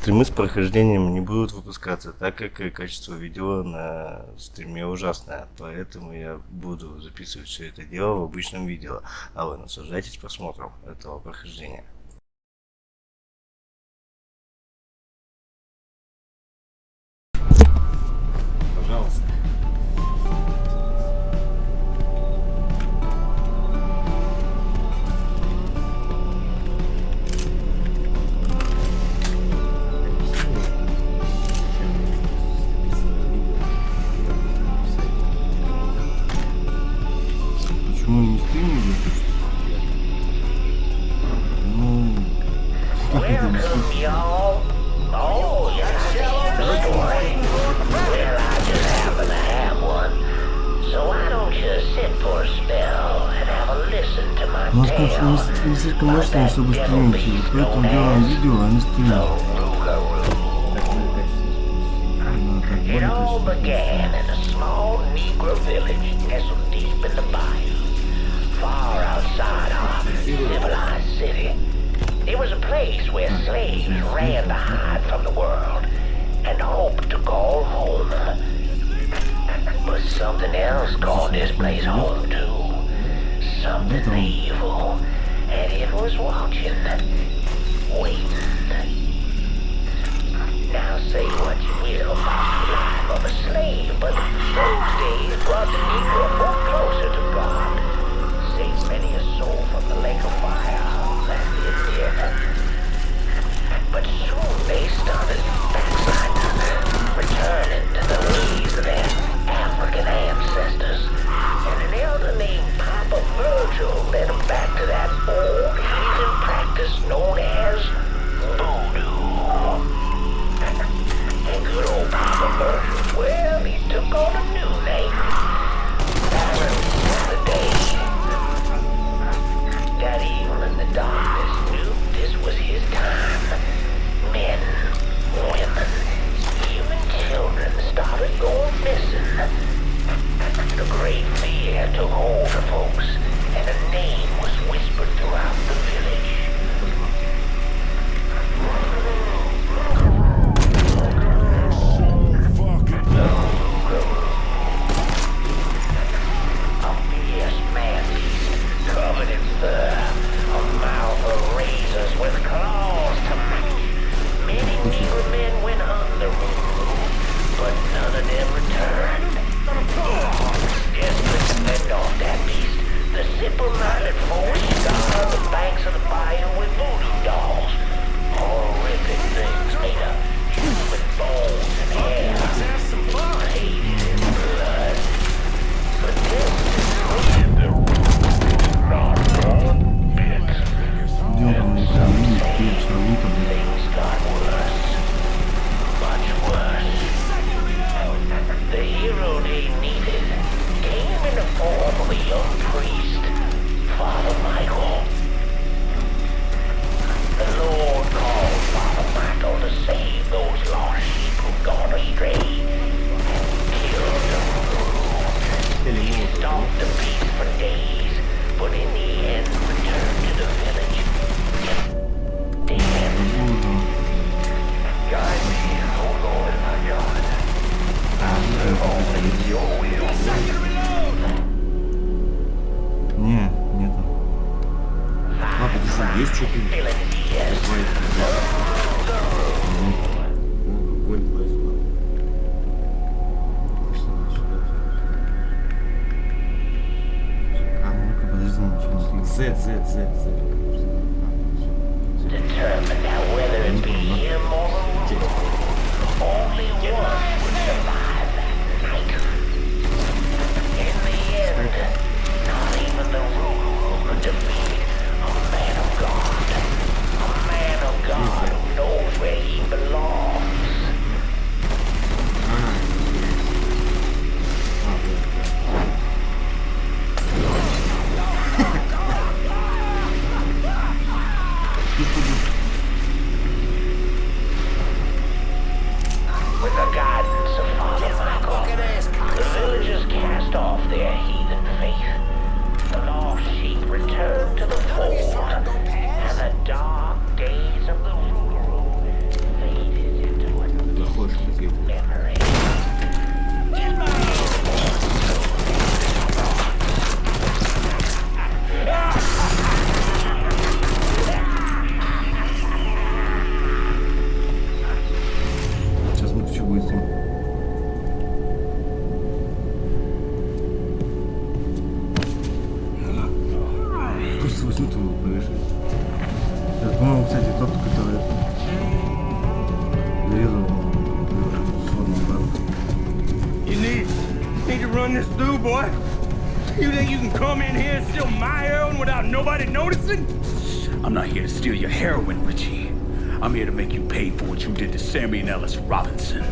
Стримы с прохождением не будут выпускаться, так как качество видео на стриме ужасное. Поэтому я буду записывать все это дело в обычном видео. А вы наслаждайтесь просмотром этого прохождения. Пожалуйста. Почему не стримы выпустить? Ну, как это объяснить? У нас, конечно, не слишком мощное, чтобы стримить, и поэтому делаем видео, а не стримим. It all began in a small Negro village nestled deep in the bayou, far outside our civilized city. It was a place where slaves ran to hide from the world and hoped to call home. But something else called this place home too. Something evil, and it was watching, waiting. Now say what you will about the life of a slave, but those days brought the Negro more closer to God. Saved many a soul from the lake of fire that it did. But soon they started backsliding, returning to the ways of their African ancestors. And an elder named Papa Virgil led them back to that old heathen practice known as voodoo. And good old Papa Virgil, well, he took on a new name. Baron the Day. That evil in the darkness knew this was his time. Men, women, even children started going missing. The great fear took hold of folks, and a name was whispered throughout the village. A fierce man-beast covered in fur, a mouth of razors with claws to match. Many Negro men went under, but none of them returned. Just to fend off that beast, the simple-minded folks scoured the banks of the bayou with voodoo dolls. Horrific things made of human bones and hair, bathed in blood. But this is the not one bit. Some say things got worse, much worse. The hero they needed came in the form of a young priest, run this through, boy? You think you can come in here and steal my heroin without nobody noticing? I'm not here to steal your heroin, Richie. I'm here to make you pay for what you did to Sammy and Ellis Robinson.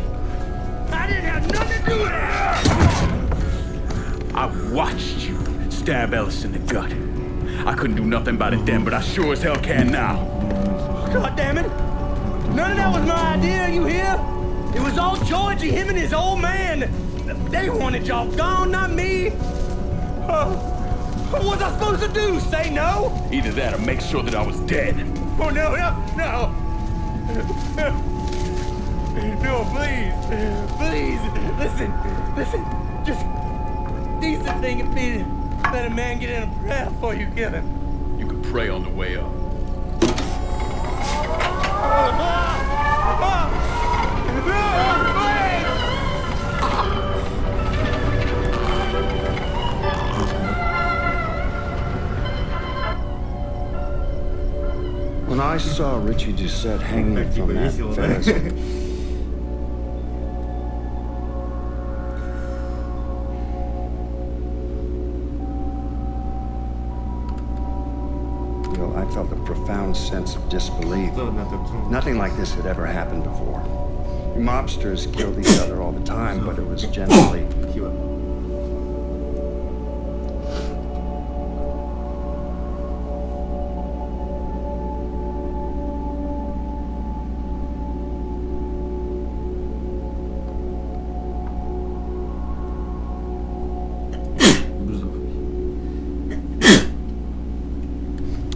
I didn't have nothing to do with that! I watched you stab Ellis in the gut. I couldn't do nothing about it then, but I sure as hell can now. God damn it! None of that was my idea, you hear? It was all Georgie, him and his old man. They wanted y'all gone, not me. What was I supposed to do? Say no? Either that or make sure that I was dead. Oh, no. No, please. Listen. Just decent thing would be to let a man get in a prayer before you kill him. You can pray on the way up. When I saw Richie Doucette hanging from that fence, I felt a profound sense of disbelief. Nothing like this had ever happened before. Mobsters killed each other all the time, but it was generally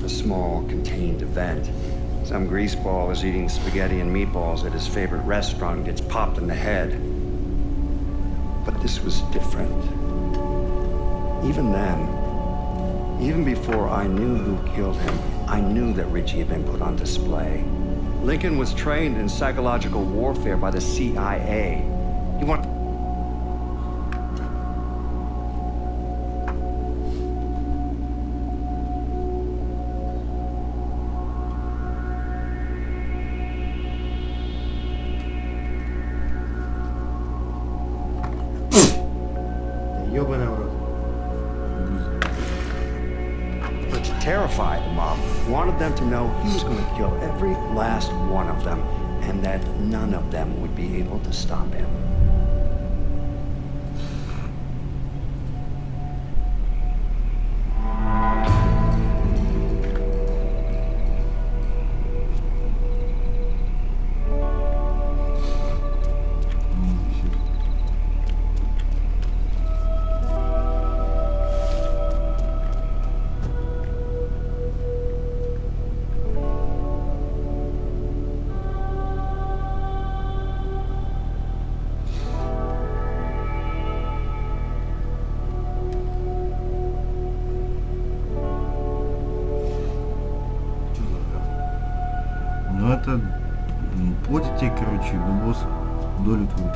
small, contained event. Some greaseball is eating spaghetti and meatballs at his favorite restaurant and gets popped in the head. But this was different. Even then, even before I knew who killed him, I knew that Richie had been put on display. Lincoln was trained in psychological warfare by the CIA. He wanted terrify the mob, wanted them to know he was going to kill every last one of them, and that none of them would be able to stop him. Ну это платит тебе, короче, бабос, долю твою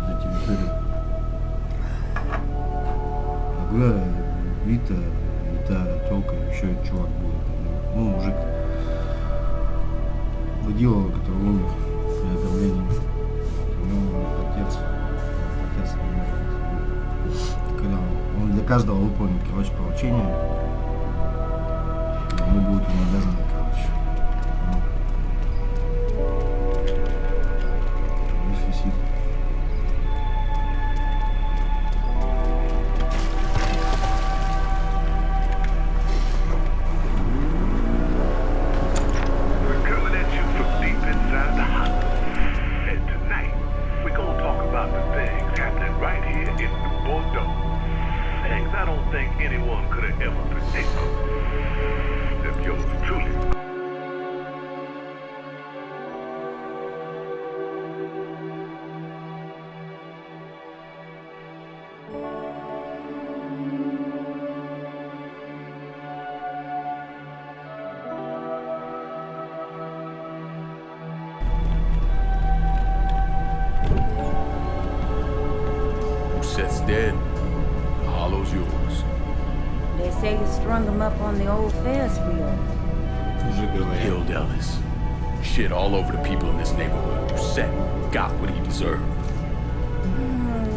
за территорию. Ага, Вита, телка, еще чувак был. Ну, мужик. Водила, который умер при давлении. У него отец когда он для каждого выполнит, короче, поручение, ему будет он обязан, короче. Doucette's dead. The hollow's yours. They say you strung him up on the old Ferris wheel. Killed Ellis. Shit all over the people in this neighborhood. Doucette got what he deserved.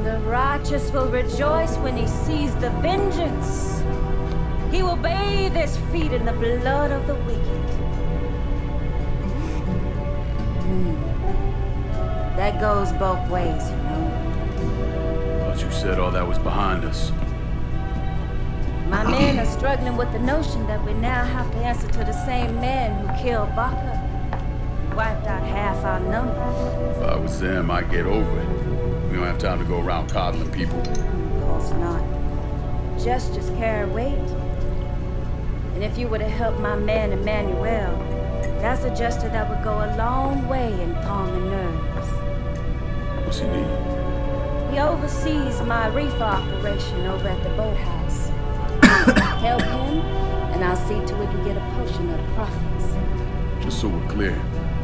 The righteous will rejoice when he sees the vengeance. He will bathe his feet in the blood of the wicked. That goes both ways, you know. Thought you said all that was behind us. My men are struggling with the notion that we now have to answer to the same man who killed Baka. Wiped out half our number. If I was them, I'd get over it. We don't have time to go around coddling people. Of course not. Gestures carry weight. And if you were to help my man Emmanuel, that's a gesture that would go a long way in calming nerves. What's he need? He oversees my reefer operation over at the boathouse. Help him, and I'll see to it we get a portion of the profits. Just so we're clear,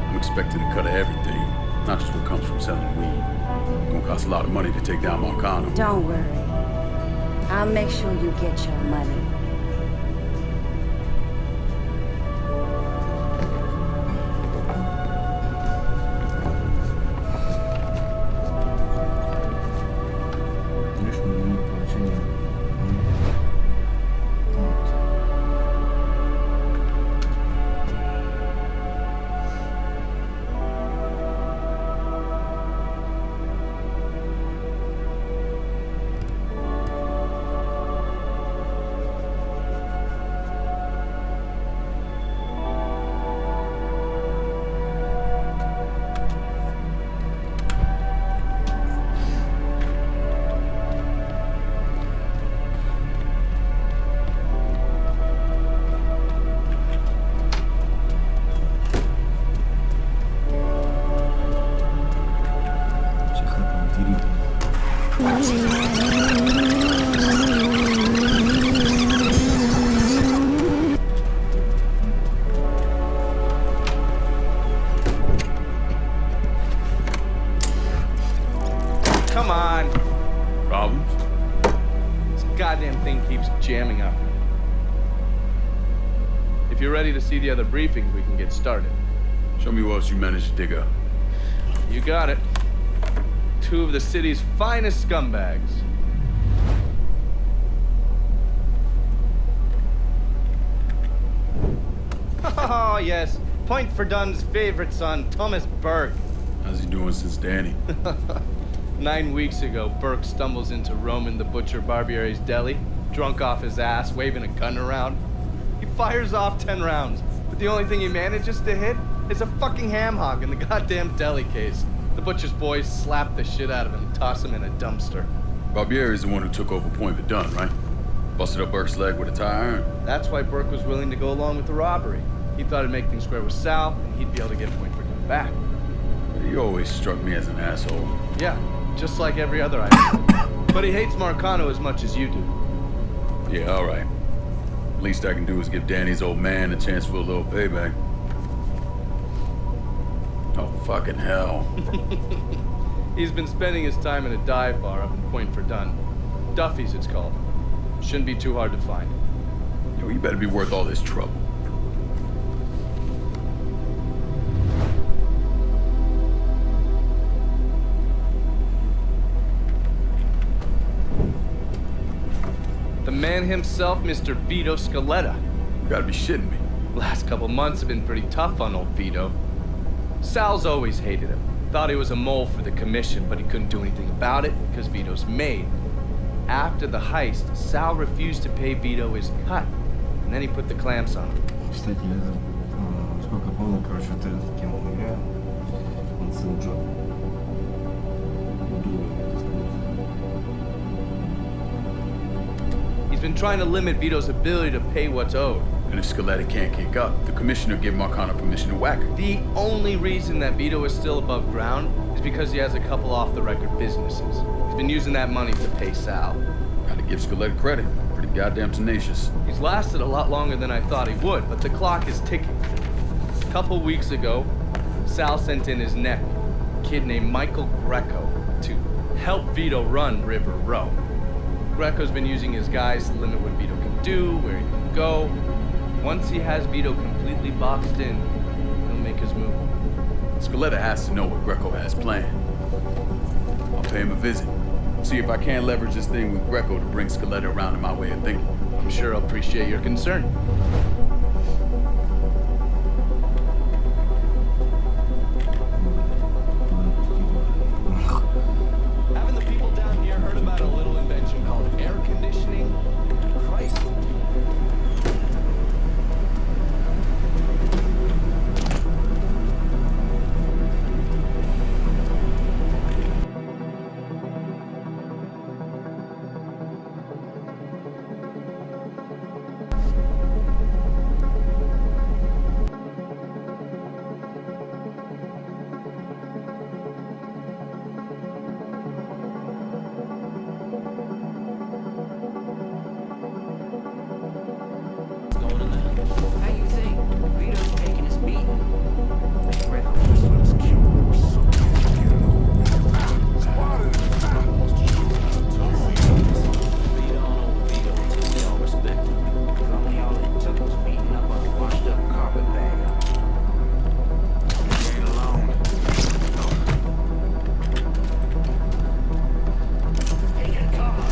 I'm expecting a cut of everything, not just what comes from selling weed. It's gonna cost a lot of money to take down Marcano. Don't worry. I'll make sure you get your money. Come on. Problems? This goddamn thing keeps jamming up. If you're ready to see the other briefings, we can get started. Show me what else you managed to dig up. You got it. 2 of the city's finest scumbags. Oh, yes. Point for Dunn's favorite son, Thomas Burke. How's he doing since Danny? 9 weeks ago, Burke stumbles into Roman the Butcher Barbiere's deli, drunk off his ass, waving a gun around. He fires off 10 rounds, but the only thing he manages to hit is a fucking ham hog in the goddamn deli case. The butcher's boys slap the shit out of him and toss him in a dumpster. Barbieri's the one who took over Point Verdun, right? Busted up Burke's leg with a tire iron. That's why Burke was willing to go along with the robbery. He thought it'd make things square with Sal, and he'd be able to get Point Verdun back. He always struck me as an asshole. Yeah, just like every other item. But he hates Marcano as much as you do. Yeah, all right. Least I can do is give Danny's old man a chance for a little payback. Oh, fucking hell. He's been spending his time in a dive bar up in Point Verdun. Duffy's, it's called. Shouldn't be too hard to find. Yo, you better be worth all this trouble. The man himself, Mr. Vito Scaletta. You gotta be shitting me. Last couple months have been pretty tough on old Vito. Sal's always hated him. Thought he was a mole for the commission, but he couldn't do anything about it because Vito's made. After the heist, Sal refused to pay Vito his cut, and then he put the clamps on him. Кстати, я сколько помню, короче, вот этот, кем он играет, он сын Джо. He's been trying to limit Vito's ability to pay what's owed. And if Scaletta can't kick up, the commissioner give Marcano permission to whack her. The only reason that Vito is still above ground is because he has a couple off-the-record businesses. He's been using that money to pay Sal. Gotta give Scaletta credit. Pretty goddamn tenacious. He's lasted a lot longer than I thought he would, but the clock is ticking. A couple weeks ago, Sal sent in his nephew, a kid named Michael Greco, to help Vito run River Row. Greco's been using his guys to limit what Vito can do, where he can go. Once he has Vito completely boxed in, he'll make his move. Scaletta has to know what Greco has planned. I'll pay him a visit. See if I can't leverage this thing with Greco to bring Scaletta around to my way of thinking. I'm sure I'll appreciate your concern. Haven't the people down here heard about a little invention called air conditioning? Christ. How you think? Vito's taking his beating. Vito on Vito until they all respect him. If only all it took was beating up a washed up carpetbagger. Ain't alone. Taking cover.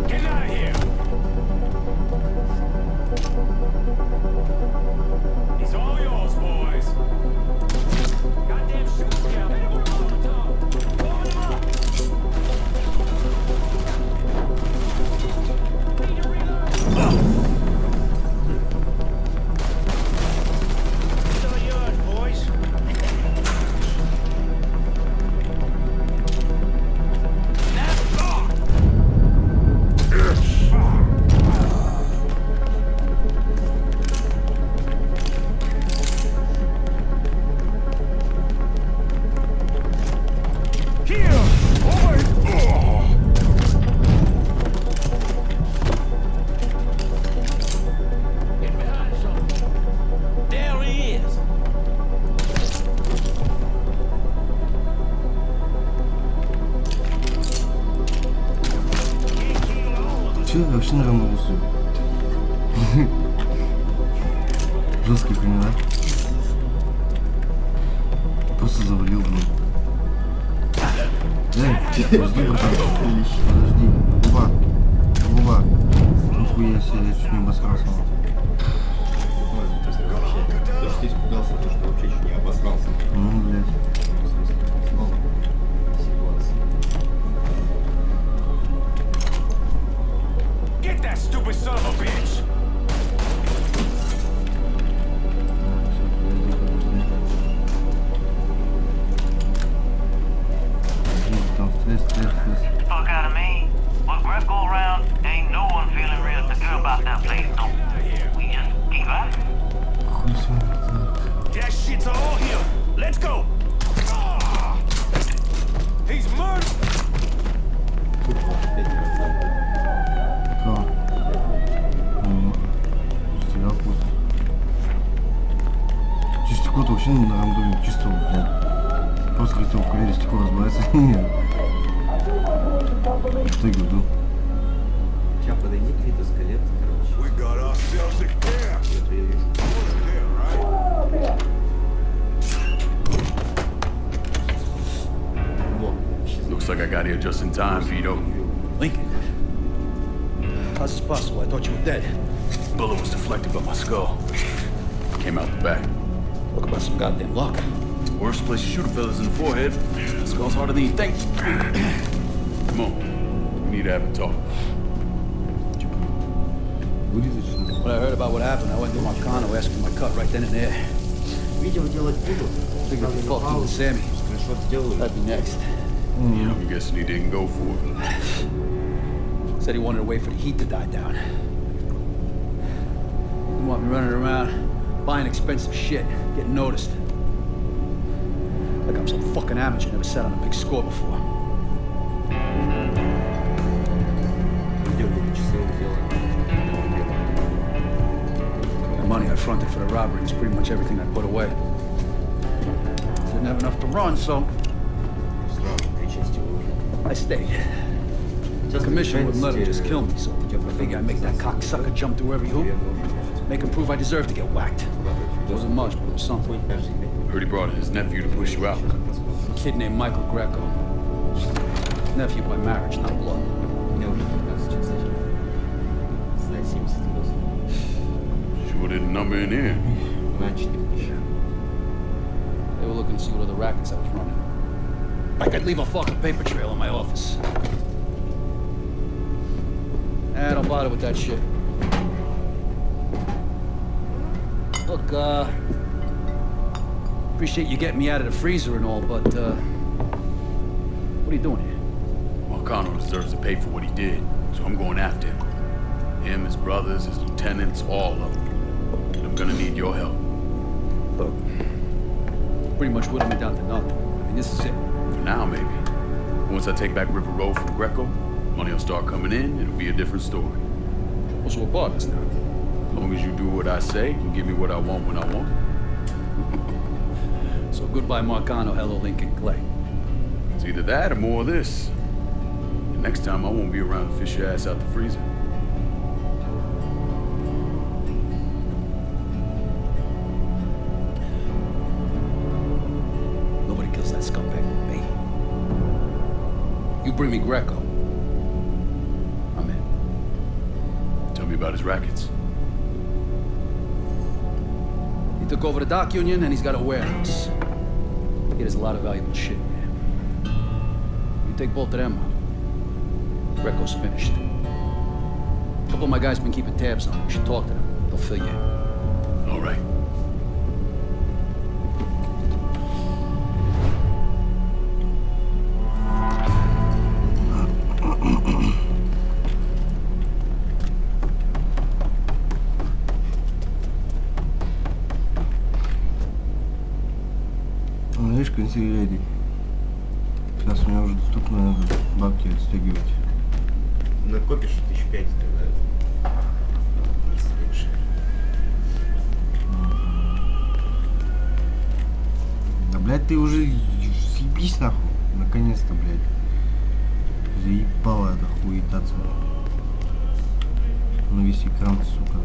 Get out of here! It's all yours, boys. Goddamn shoot down. Hit him with Molotov. Blow him up. Need to reload. It's all yours, boys. Here! Over! Get behind something. There he is. Че вообще на равноусую? Жесткий поняла. Просто завалил, блин. Подожди, братан. Подожди. Губа. Губа. Нихуя себе, я чуть не обосрался. То, что ты испугался, то, что вообще чуть не обосрался. Ну, блядь. Get that stupid son of a bitch! Fuck out of me. With Greco around, ain't no one feeling real secure about that place, no. We just keep at it. Хуй с вами. That shit's all here. Let's go! Ah! He's murdered! Кого? Стрелял просто. Чисто стекло-то вообще на рандоме чисто, блядь. Просто хотел проверить, стекло разбивается или нет. В итоге был. Сейчас подойди к виду скелет, короче. We got ourselves a camp. Я проверю. Вот, Looks like I got here just in time, Vito. Lincoln. How's this possible? I thought you were dead. Bullet was deflected by my skull. Came out the back. Talk about some goddamn luck. Worst place to shoot a fella's in the forehead. Skull's harder than you think. Come on. We need to have a talk. When I heard about what happened, I went to Marcano asking for my cut right then and there. видео делать буду. Figured if you fucked with Sammy, Скриншот сделаю. that'd be next. I'm guessing he didn't go for it. Said he wanted to wait for the heat to die down. Didn't want me running around, buying expensive shit, getting noticed. Like I'm some fucking amateur, never sat on a big score before. Видео где часовых делаю. The money I fronted for the robbery was pretty much everything I put away. have enough to run, so Слава, три части уже. I stayed. The commission wouldn't let him just kill me, so I figure I'd make that cocksucker jump through every hoop. Make him prove I deserve to get whacked. Wasn't much, but it was something. Heard he brought in his nephew to push you out. A kid named Michael Greco. Nephew by marriage, not blood. У меня уже 15 час зачем? За 70 видосов. Sure didn't number in here. На 4000. They were looking to see what other rackets I was running. Like I'd leave a fucking paper trail in my office. I don't bother with that shit. Look, appreciate you getting me out of the freezer and all, but, what are you doing here? Marcano deserves to pay for what he did, so I'm going after him. Him, his brothers, his lieutenants, all of them. And I'm gonna need your help. Look, pretty much whittled me down to nothing. I mean, this is it. For now, maybe. Once I take back River Road from Greco, money will start coming in, it'll be a different story. What's what bought us now? As long as you do what I say and give me what I want when I want. So goodbye Marcano, hello Lincoln Clay. It's either that or more of this. And next time I won't be around to fish your ass out the freezer. Nobody kills that scumbag with me. You bring me Greco. I'm in. Tell me about his rackets. He took over the dock union and he's got a warehouse. He has a lot of valuable shit there. You take both of them out. Greco's finished. A couple of my guys been keeping tabs on him. You should talk to them. They'll fill you in. All right. Видишь, консервери. Сейчас у меня уже доступно, надо бабки отстегивать. Накопишь 1005 тогда. Слушай. Да, блядь, ты уже съебись нахуй. Наконец-то, блядь. Заебала эта хуетация. На весь экран, сука.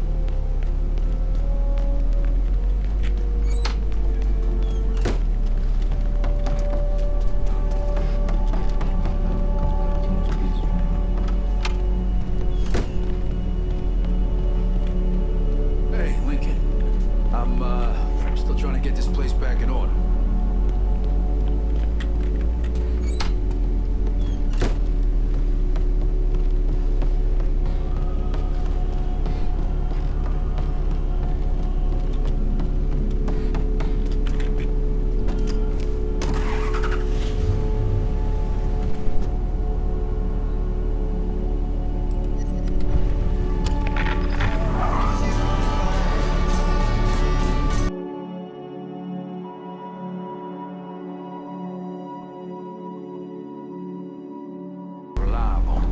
Hey, Lincoln. I'm still trying to get this place back in order. Reliable.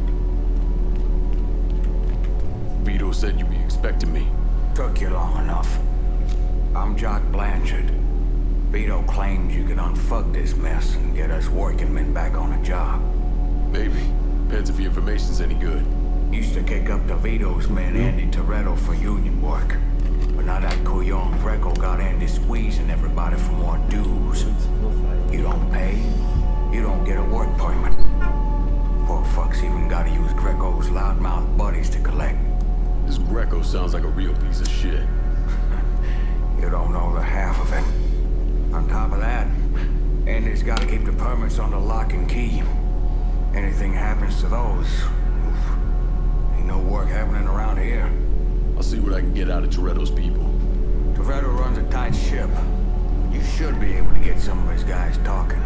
Vito said you'd be expecting me. Took you long enough. I'm Jock Blanchard. Vito claims you can unfuck this mess and get us working men back on a job. Maybe. Depends if your information's any good. Used to kick up to Vito's man Andy Toretto for union work. But now that Couillon Greco got Andy squeezing everybody for more dues. You don't pay, you don't get a work permit. Poor fucks even gotta use Greco's loudmouth buddies to collect. This Greco sounds like a real piece of shit. You don't know the half of it. On top of that, Andy's got to keep the permits under lock and key. Anything happens to those, ain't no work happening around here. I'll see what I can get out of Toretto's people. Toretto runs a tight ship. You should be able to get some of his guys talking.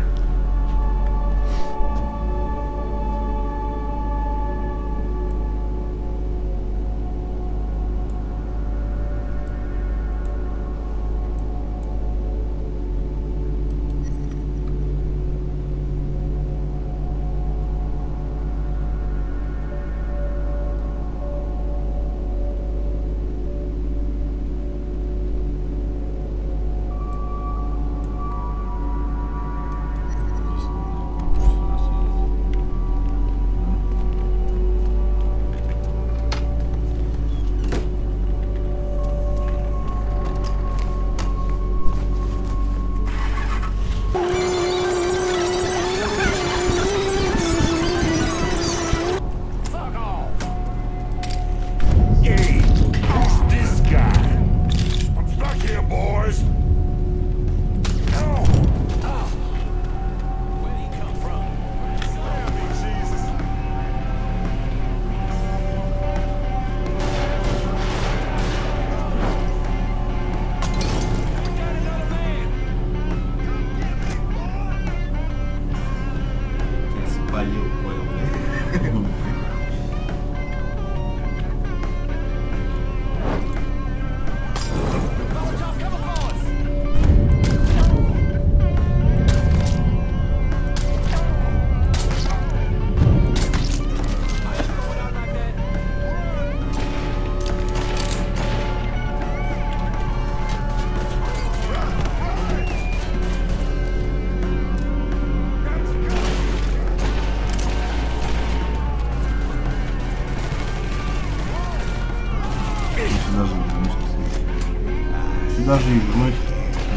сюда же и вернусь на свет. Сюда же и вернусь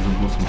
за боссом.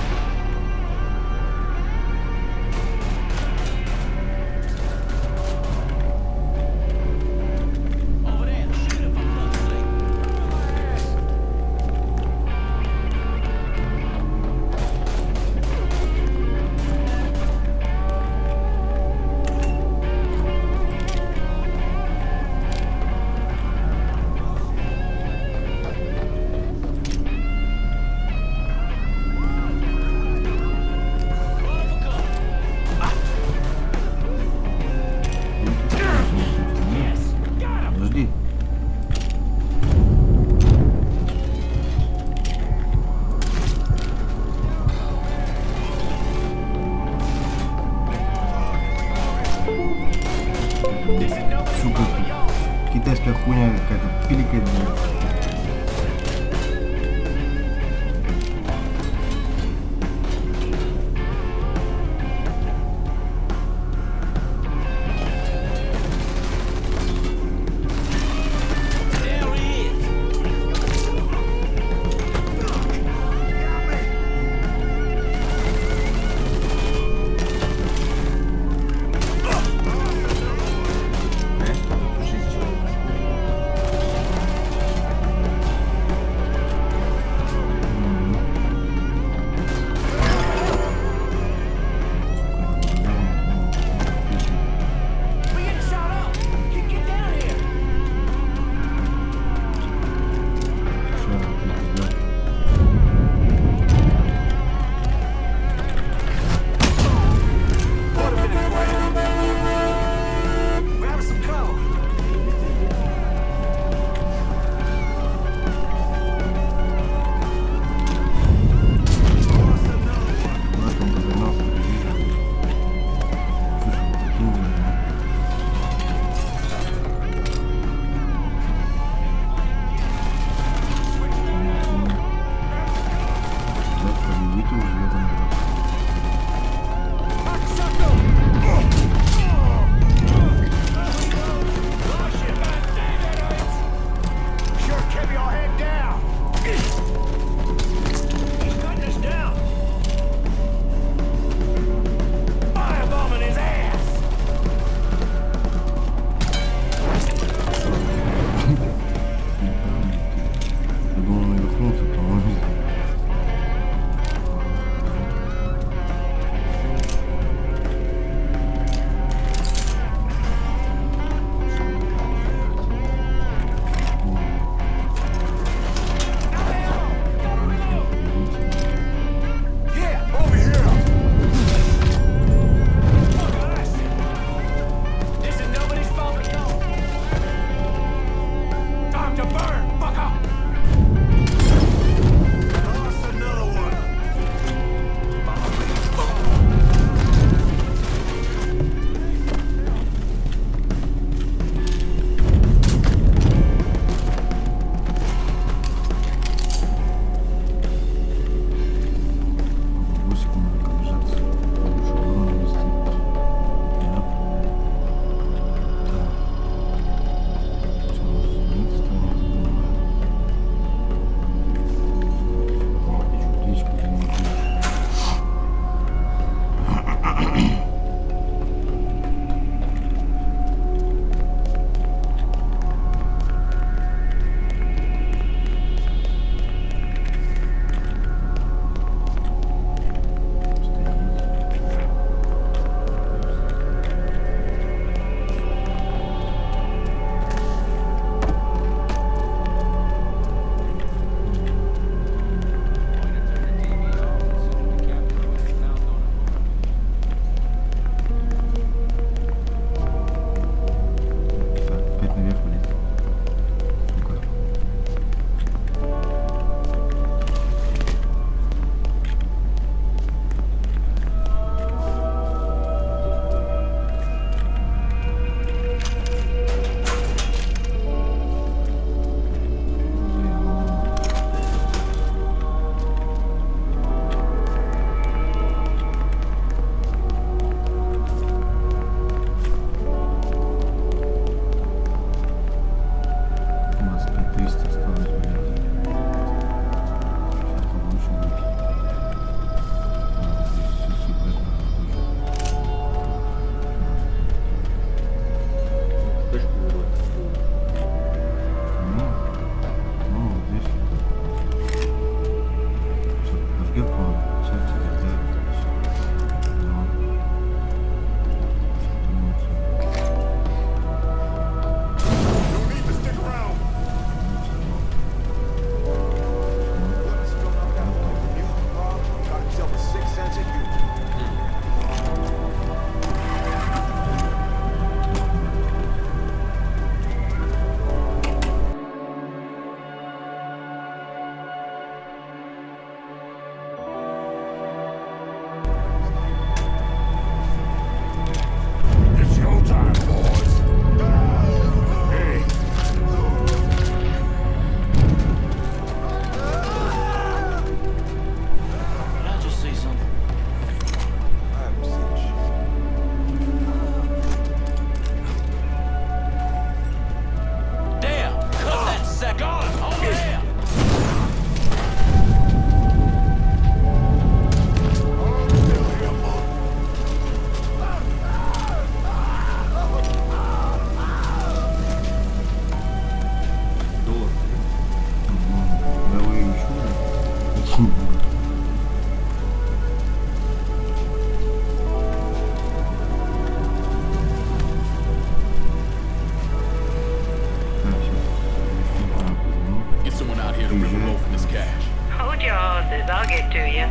to bring him over this cash. Hold your horses, I'll get to you.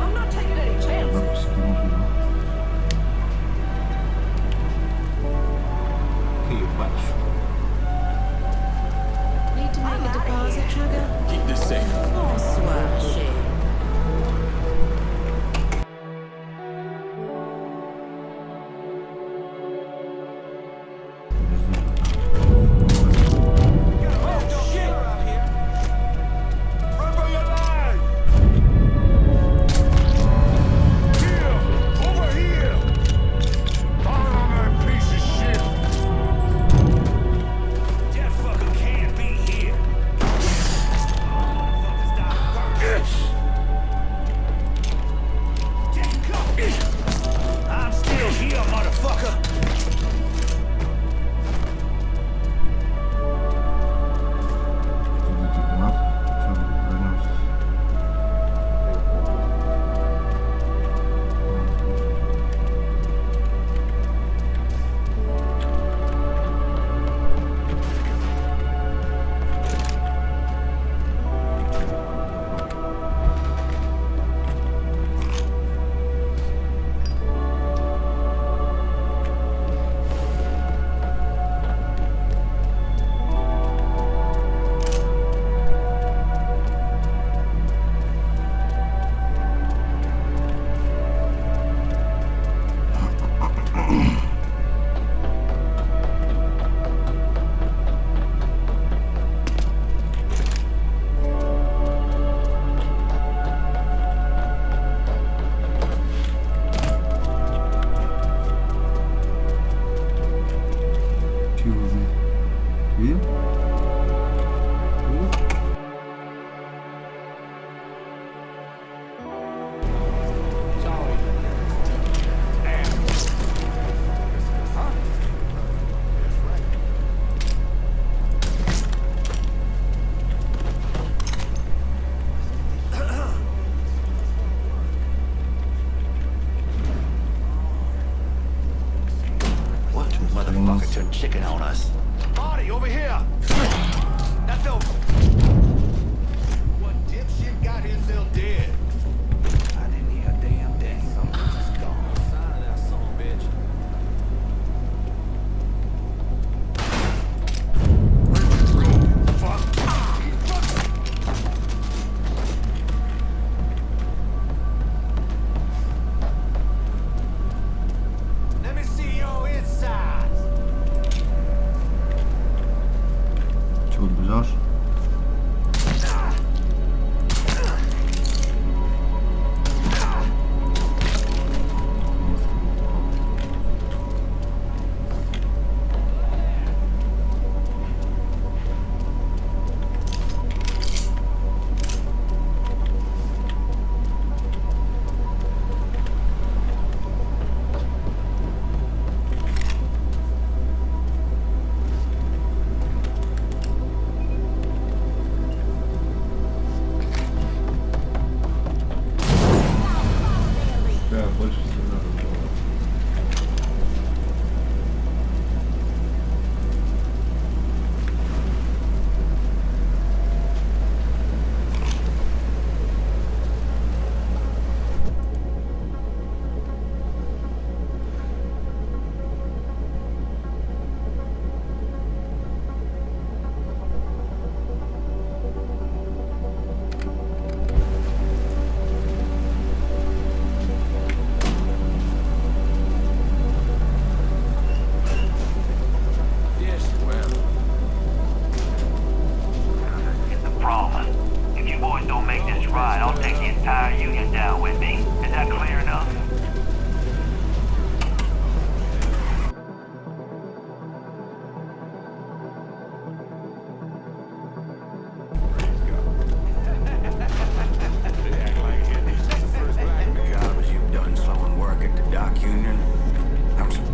I'm not taking any chances. Bak sıkıntı yok. Need to make a deposit, sugar? Keep this safe. Bonsoir, chérie. I'm still here, motherfucker! Motherfucker turned chicken on us. Marty, over here! That's the... What dipshit got himself dead? I didn't hear a damn thing. Something just gone. Sign of that son of a bitch. Let me see your insides! Co odbierzasz? Да, больше всего надо было. Yes, well. It's the problem. If you boys don't make this right, I'll take the entire union down with me. Is that clear enough? The jobs you've done slowing work at the dock union, I'm surprised.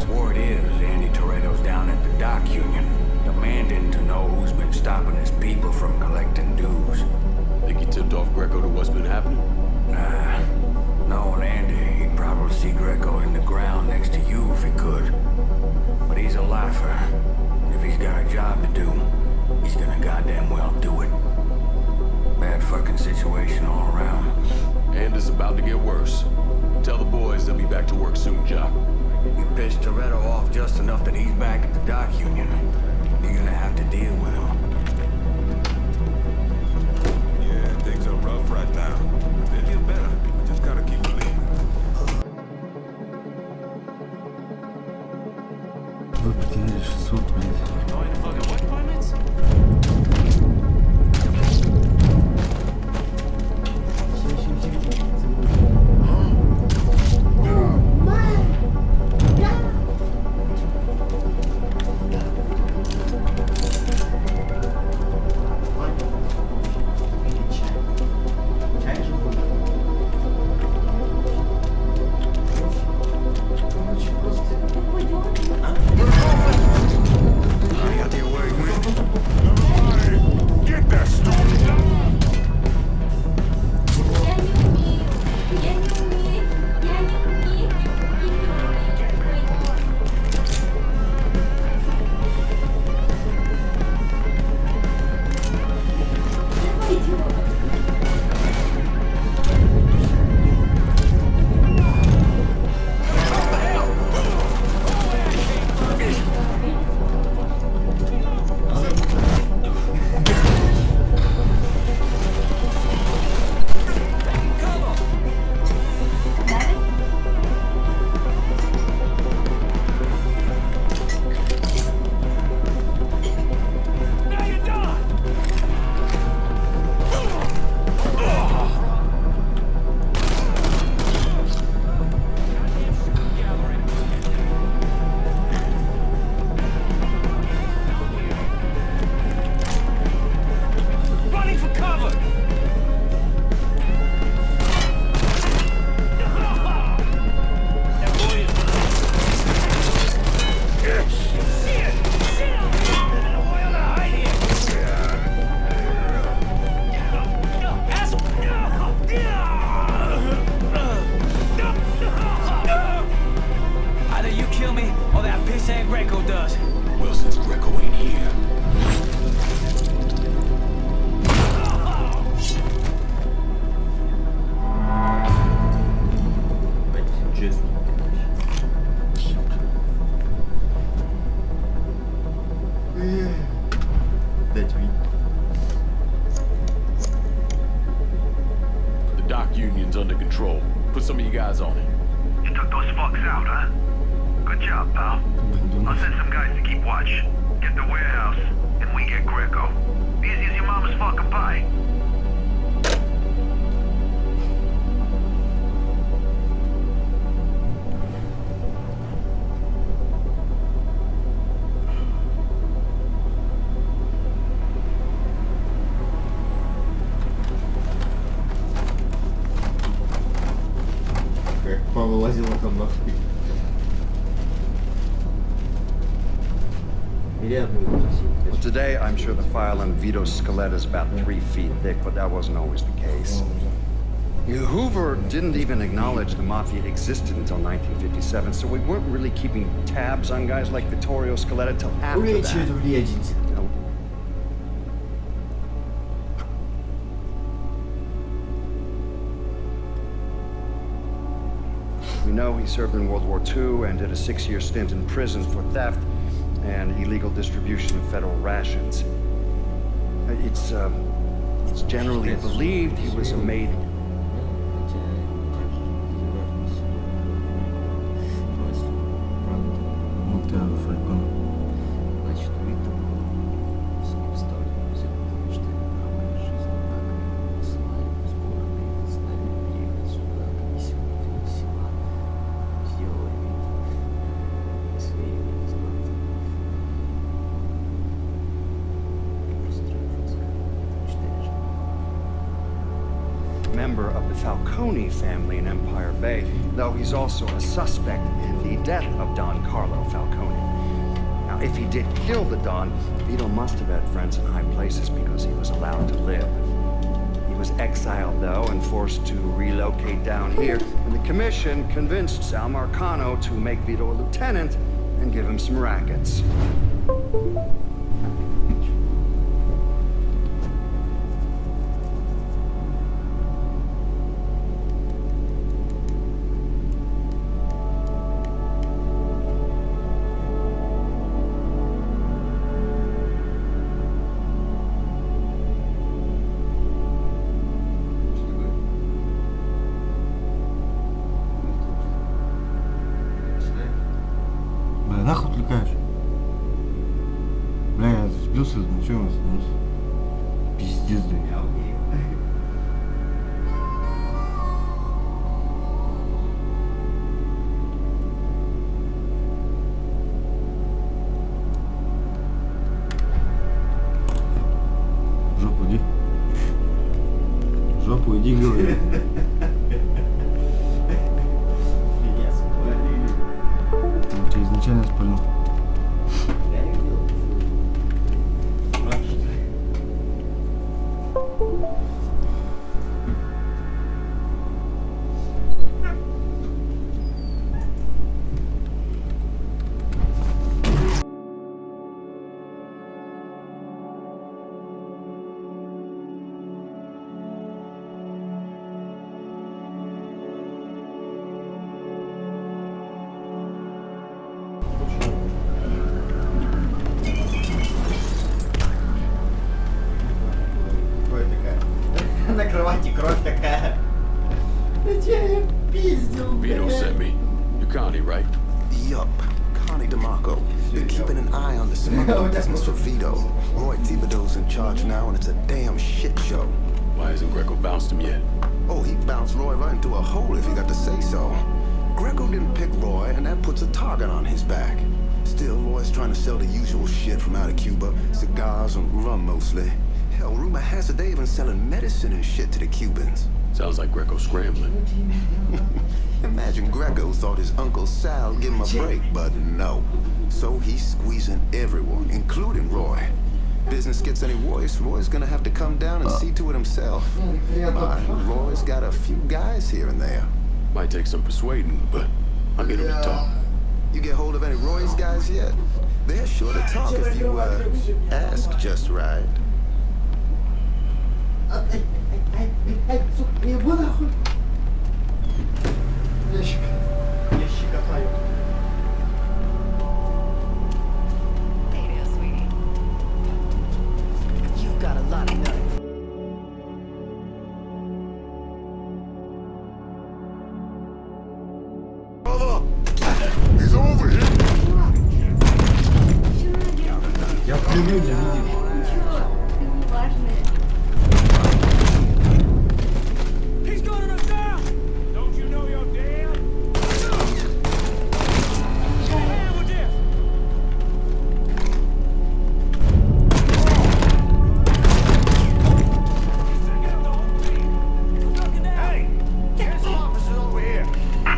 Word is Andy Toretto's down at the dock union, demanding to know who's been stopping his people from collecting dues. Think he tipped off Greco to what's been happening? Nah, knowing Andy, he'd probably see Greco in the ground next to you if he could. But he's a lifer. If he's got a job to do, he's gonna goddamn we'll do it. Bad fucking situation all around. And it's about to get worse. Tell the boys they'll be back to work soon, Jock. You pissed Toretto off just enough that he's back at the dock union. You're gonna have to deal with him. Yeah, things are rough right now. But they'll get better. We just gotta keep believing. Вы потеряли 600, блядь. Going to fucking work permits? Get that stupid! Running for cover! That boy is... Shit! Shit! Where am I hiding? Either you kill me or that pissant Greco does. Well, since Greco ain't here. Честно. Дать видеть. The dock union's under control. Put some of you guys on it. You took those fucks out, huh? Good job, pal. I'll send some guys to keep watch. Get the warehouse, and we get Greco. Easy as your mama's fucking pie. Как повылазила там нахуй. Well, today, I'm sure the file on Vito's skeleton is about 3 feet thick, but that wasn't always the case. Hoover didn't even acknowledge the Mafia existed until 1957, so we weren't really keeping tabs on guys like Vittorio Scaletta till after that. You know, we know he served in World War II and did a 6-year stint in prison for theft and illegal distribution of federal rations. It's generally believed he was a maid. Значит, у Виктора поставлен музей, потому что права жизни так посылают из города и заставили приехать сюда, комиссионер из села. Сделали вид своей организации. Member of the Falcone family in Empire Bay, though he's also a suspect in the death of Don Carlo Falcone. Now, if he did kill the Don, Vito must have had friends in high places because he was allowed to live. He was exiled, though, and forced to relocate down here, and the commission convinced Sal Marcano to make Vito a lieutenant and give him some rackets. Че у нас? Пиздец, да. Жопу иди. Жопу иди, говорю. Он тебя изначально спалил. Кровь такая. На кровати кровь такая. Зачем я пиздил, Vito sent me. You're Connie, right? Yup, Connie DeMarco. Been keeping an eye on the smuggling business for Vito. Roy Thibodeau's in charge now, and it's a damn shit show. Why hasn't Greco bounced him yet? Oh, he bounced Roy right into a hole if he got to say so. Greco didn't pick Roy, and that puts a target on his back. Still, Roy's trying to sell the usual shit from out of Cuba. Cigars and rum mostly. Hell, rumor has it they even selling medicine and shit to the Cubans. Sounds like Greco's scrambling. Imagine Greco thought his Uncle Sal would give him a break, but no. So he's squeezing everyone, including Roy. Business gets any worse, Roy's gonna have to come down and see to it himself. Roy's got a few guys here and there. Might take some persuading, but I'll get him to talk. You get hold of any Roy's guys yet? They're sure to talk if you, ask just right. Сука, ебу нахуй. Ящик. Ящик катаю. Hey there, sweetie. You've got a lot of nerve. He's over here! Я в прямую не видишь. He's gunning us down! Don't you know your damn? Get a hand with this! Hey! There's some officers over here!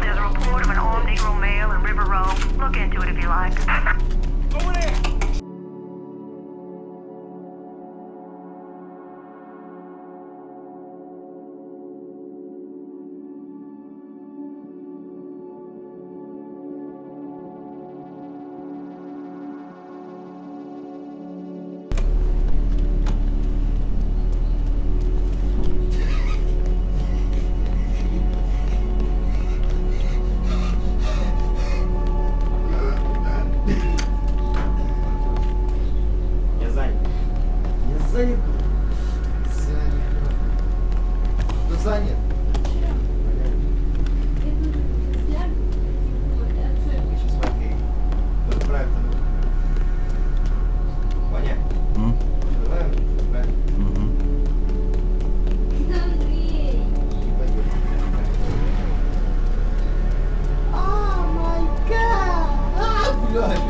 There's a report of an armed Negro male in River Row. Look into it if you like. Over there! Я занят. Я занят. Занят. Ну занят. Сейчас смотри. Отправь там. Ваня. Давай отправь. О май гад! Блядь.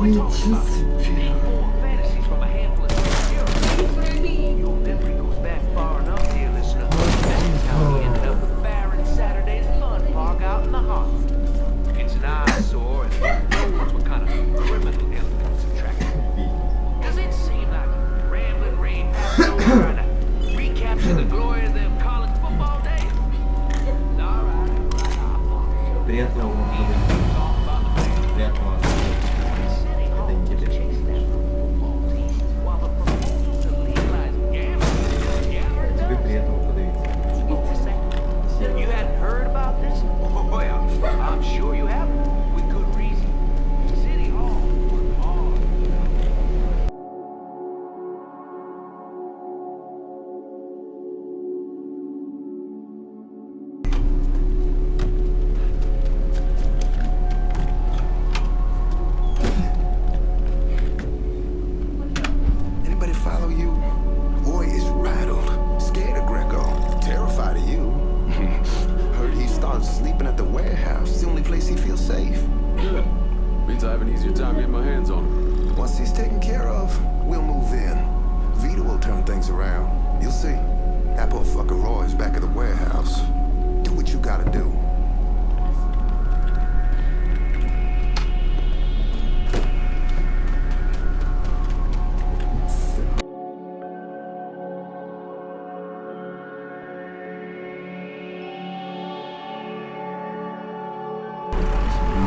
Ничего себе. It's an eyesore, and no one's what kind of criminal elements attract. Does it seem like rambling rain trying to recapture the glory of them college football days? All right. Приятного вам подойти. Приятного. Это не тебе. Тебе приятного подавиться. You hadn't heard about this? Well, I'm sure you haven't, with good reason. City Hall was hard. Anybody follow you? Roy is rattled, scared of Greco, terrified of you. Heard he started sleeping at the warehouse. It's the only place he feels safe. Good. Means I have an easier time getting my hands on him. Once he's taken care of, we'll move in. Vito will turn things around. You'll see. That poor fucker Roy's back at the warehouse. Do what you gotta do.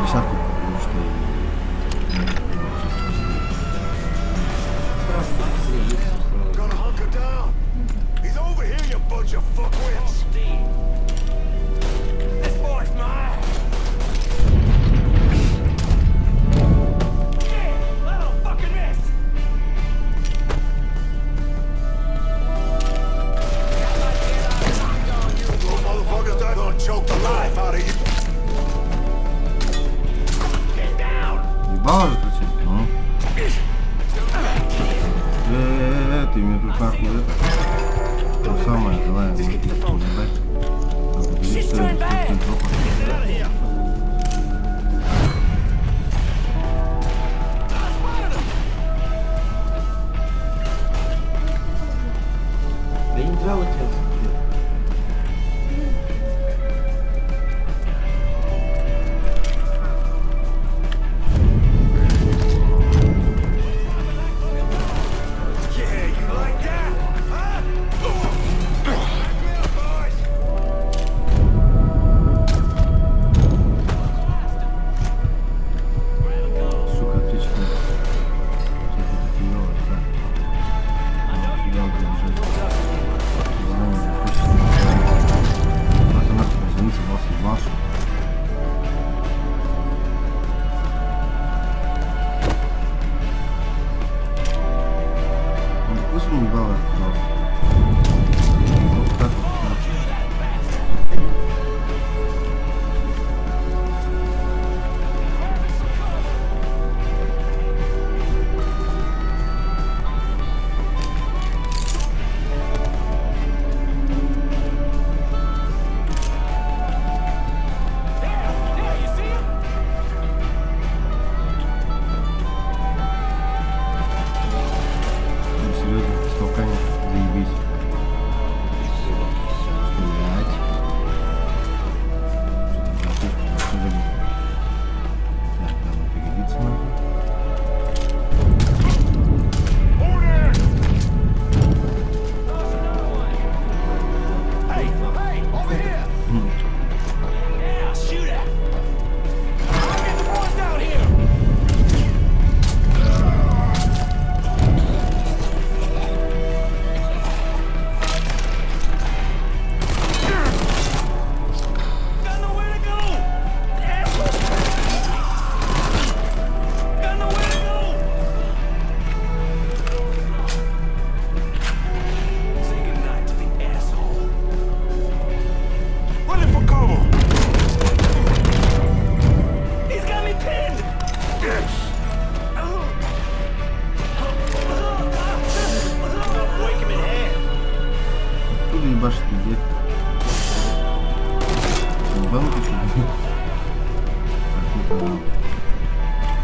Десятку, потому что... Gonna hunker down. He's over here, you bunch of fuckwits. This boy's mine. Yeah, I don't fucking miss. Those motherfuckers are gonna choke the life out of you. Get down. Ебало же кричит, ну? Ты мне тут нахуй это... То самое, давай, вот, ебать. Так, бери, что это, жопа. Да не нравится. Yeah, you like that? Huh?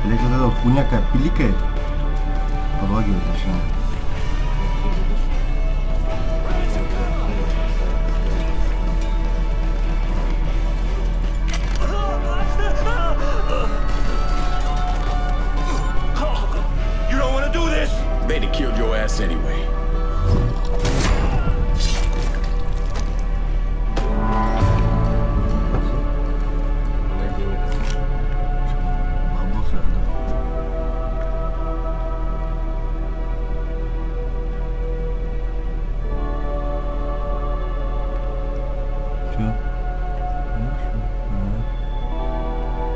Блять, вот эта вот хуйня как пиликает. Подлагивает начинает. You don't want to do this? They'd have killed your ass anyway.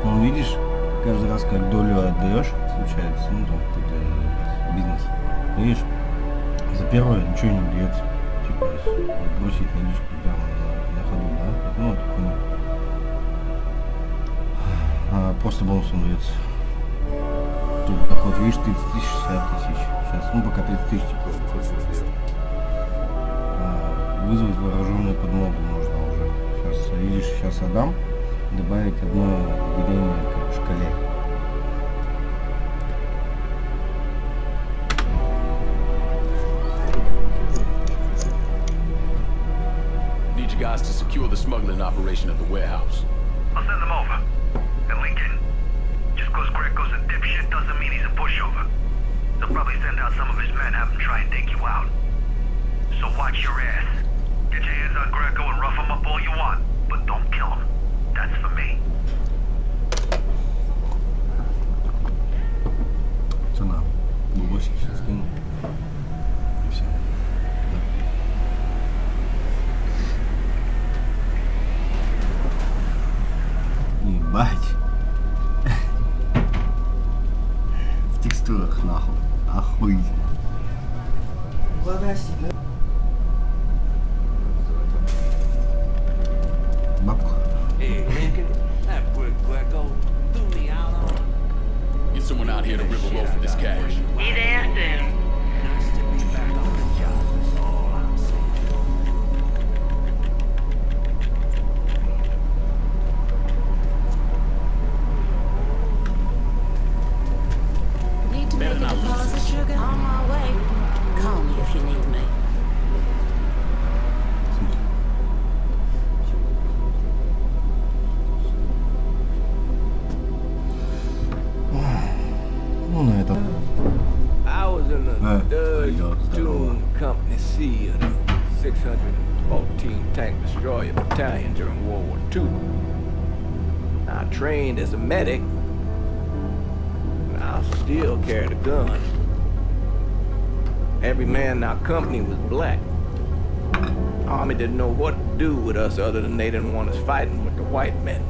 Ну, видишь, каждый раз, как долю отдаешь, случается, ну, там, какой-то бизнес, видишь, за первое ничего не бьется, типа, бросить наличку прямо на ходу, да, ну, это хуйня. Просто бонусом дается. Тут доход, видишь, 30 тысяч, 60 тысяч, сейчас, ну, пока 30 тысяч, типа, доход будет. Вызвать вооруженную подмогу можно уже. Сейчас, видишь, сейчас отдам. Добавить одно деление к шкале. Need you guys to secure the smuggling operation at the warehouse. I'll send them over. And Lincoln, just cause Greco's a dipshit doesn't mean he's a pushover. They'll probably send out some of his men, have them try and take you out. So watch your ass. Get your hands on Greco and rough him up all you want, but don't kill him. That's for me. Цена. Бабосик сейчас скину. И все. Да. Ебать. В текстурах нахуй. Охуительно. Бабку. Hey, Lincoln, that brick Greco threw me out on. Get someone out here to River Road for this cash. Be there soon. Nice to be back on the job, that's all I'm saying. Need to make a deposit, sugar? On my way. Call me if you need me. Ну, на этом. I was in the Yeah. Dud Yeah, Tune Company C of the 614 Tank Destroyer Battalion during World War II. I trained as a medic, and I still carried a gun. Every man in our company was black. Army didn't know what to do with us other than they didn't want us fighting with the white men.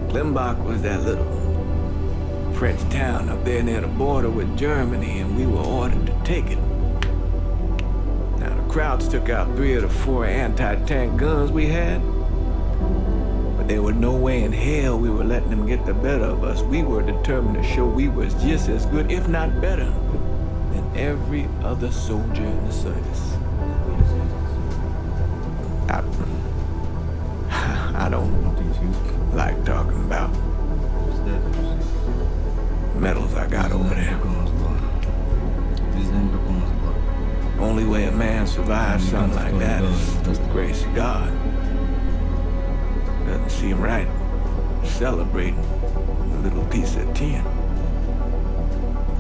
Limbach was that little French town up there near the border with Germany, and we were ordered to take it. Now, the Krauts took out 3 of the 4 anti-tank guns we had, but there was no way in hell we were letting them get the better of us. We were determined to show we was just as good, if not better, than every other soldier in the service. I don't like talking about medals I got over there. Only way a man survives something like that is through the grace of God. Doesn't seem right celebrating a little piece of tin.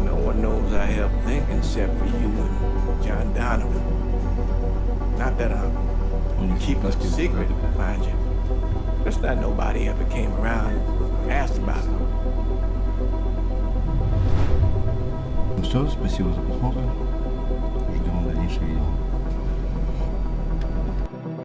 No one knows I helped Lincoln except for you and John Donovan. Not that I'm keeping a secret, mind you. Just that nobody ever came around and asked about it. Ну все, спасибо за просмотр. Ждем дальнейших видео.